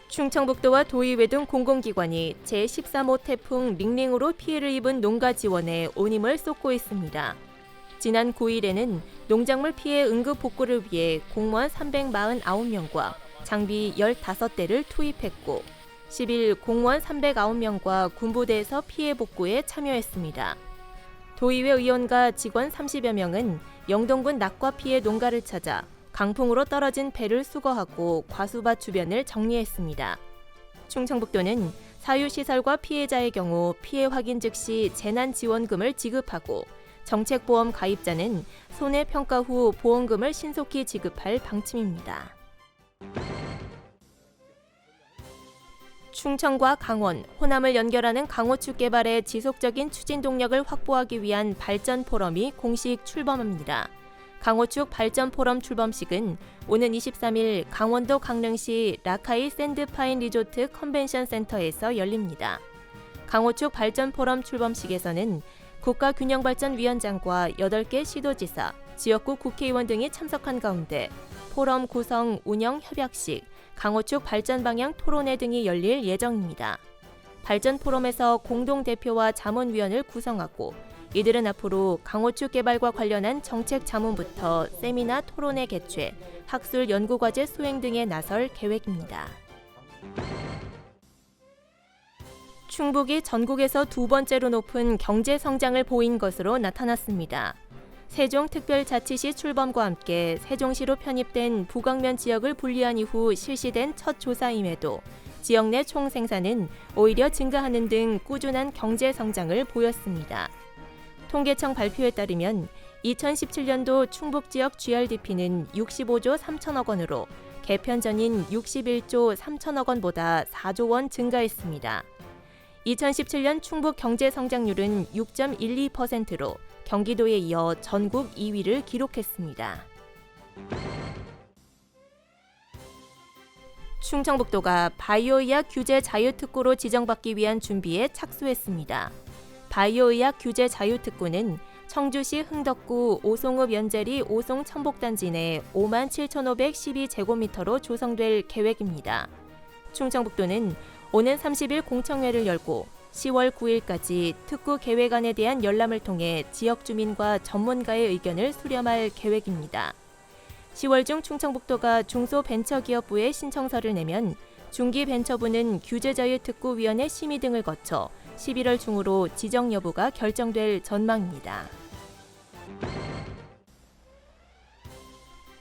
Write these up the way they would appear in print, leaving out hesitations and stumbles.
충청북도와 도의회 등 공공기관이 제13호 태풍 링링으로 피해를 입은 농가 지원에 온 힘을 쏟고 있습니다. 지난 9일에는 농작물 피해 응급 복구를 위해 공무원 349명과 장비 15대를 투입했고 10일 공무원 309명과 군부대에서 피해 복구에 참여했습니다. 도의회 의원과 직원 30여 명은 영동군 낙과 피해 농가를 찾아 강풍으로 떨어진 배를 수거하고 과수밭 주변을 정리했습니다. 충청북도는 사유시설과 피해자의 경우 피해 확인 즉시 재난지원금을 지급하고 정책보험 가입자는 손해평가 후 보험금을 신속히 지급할 방침입니다. 충청과 강원, 호남을 연결하는 강호축 개발의 지속적인 추진 동력을 확보하기 위한 발전 포럼이 공식 출범합니다. 강호축 발전 포럼 출범식은 오는 23일 강원도 강릉시 라카이 샌드파인 리조트 컨벤션 센터에서 열립니다. 강호축 발전 포럼 출범식에서는 국가균형발전위원장과 8개 시도지사, 지역구 국회의원 등이 참석한 가운데 포럼 구성 운영 협약식, 강호축 발전 방향 토론회 등이 열릴 예정입니다. 발전 포럼에서 공동대표와 자문위원을 구성하고 이들은 앞으로 강호축 개발과 관련한 정책 자문부터 세미나 토론회 개최, 학술 연구과제 수행 등에 나설 계획입니다. 충북이 전국에서 두 번째로 높은 경제 성장을 보인 것으로 나타났습니다. 세종특별자치시 출범과 함께 세종시로 편입된 부광면 지역을 분리한 이후 실시된 첫 조사임에도 지역 내 총생산은 오히려 증가하는 등 꾸준한 경제 성장을 보였습니다. 통계청 발표에 따르면 2017년도 충북 지역 GRDP는 65조 3천억 원으로 개편 전인 61조 3천억 원보다 4조 원 증가했습니다. 2017년 충북 경제 성장률은 6.12%로 경기도에 이어 전국 2위를 기록했습니다. 충청북도가 바이오의학 규제 자유특구로 지정받기 위한 준비에 착수했습니다. 바이오의학 규제 자유특구는 청주시 흥덕구 오송읍 연제리 오송 천복단지 내 57,512제곱미터로 조성될 계획입니다. 충청북도는 오는 30일 공청회를 열고 10월 9일까지 특구 계획안에 대한 열람을 통해 지역 주민과 전문가의 의견을 수렴할 계획입니다. 10월 중 충청북도가 중소벤처기업부에 신청서를 내면 중기벤처부는 규제자유특구위원회 심의 등을 거쳐 11월 중으로 지정 여부가 결정될 전망입니다.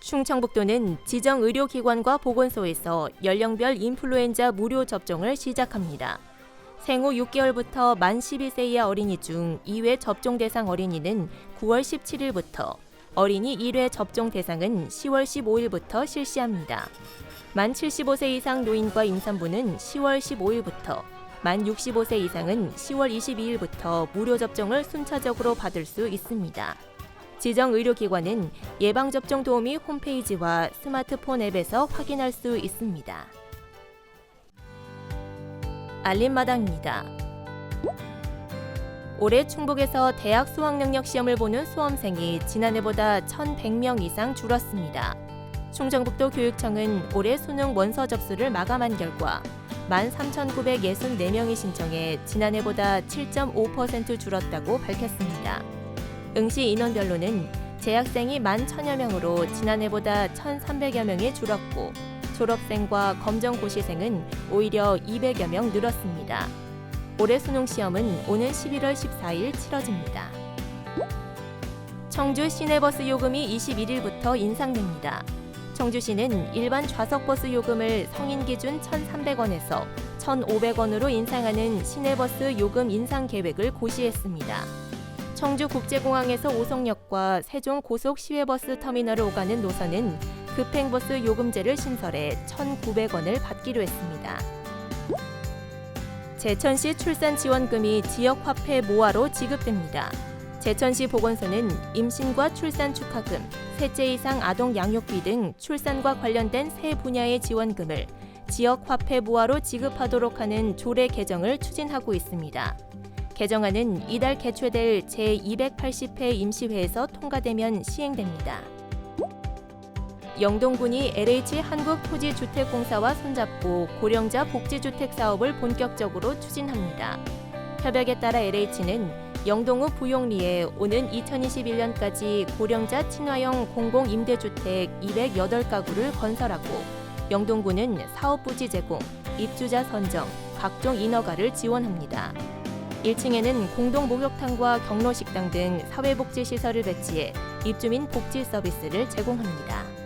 충청북도는 지정 의료기관과 보건소에서 연령별 인플루엔자 무료 접종을 시작합니다. 생후 6개월부터 만 12세 이하 어린이 중 2회 접종 대상 어린이는 9월 17일부터, 어린이 1회 접종 대상은 10월 15일부터 실시합니다. 만 75세 이상 노인과 임산부는 10월 15일부터, 만 65세 이상은 10월 22일부터 무료 접종을 순차적으로 받을 수 있습니다. 지정 의료기관은 예방접종 도우미 홈페이지와 스마트폰 앱에서 확인할 수 있습니다. 알림마당입니다. 올해 충북에서 대학 수학능력 시험을 보는 수험생이 지난해보다 1,100명 이상 줄었습니다. 충청북도 교육청은 올해 수능 원서 접수를 마감한 결과 13,964명이 신청해 지난해보다 7.5% 줄었다고 밝혔습니다. 응시 인원별로는 재학생이 10,000여 명으로 지난해보다 1,300여 명이 줄었고 졸업생과 검정고시생은 오히려 200여 명 늘었습니다. 올해 수능 시험은 오는 11월 14일 치러집니다. 청주 시내버스 요금이 21일부터 인상됩니다. 청주시는 일반 좌석버스 요금을 성인 기준 1,300원에서 1,500원으로 인상하는 시내버스 요금 인상 계획을 고시했습니다. 청주국제공항에서 오송역과 세종 고속시외버스 터미널을 오가는 노선은 급행버스 요금제를 신설해 1,900원을 받기로 했습니다. 제천시 출산지원금이 지역화폐 모아로 지급됩니다. 제천시 보건소는 임신과 출산 축하금, 셋째 이상 아동 양육비 등 출산과 관련된 세 분야의 지원금을 지역화폐 모아로 지급하도록 하는 조례 개정을 추진하고 있습니다. 개정안은 이달 개최될 제280회 임시회에서 통과되면 시행됩니다. 영동군이 LH 한국토지주택공사와 손잡고 고령자 복지주택 사업을 본격적으로 추진합니다. 협약에 따라 LH는 영동구 부용리에 오는 2021년까지 고령자 친화형 공공임대주택 208가구를 건설하고 영동구는 사업부지 제공, 입주자 선정, 각종 인허가를 지원합니다. 1층에는 공동 목욕탕과 경로식당 등 사회복지시설을 배치해 입주민 복지 서비스를 제공합니다.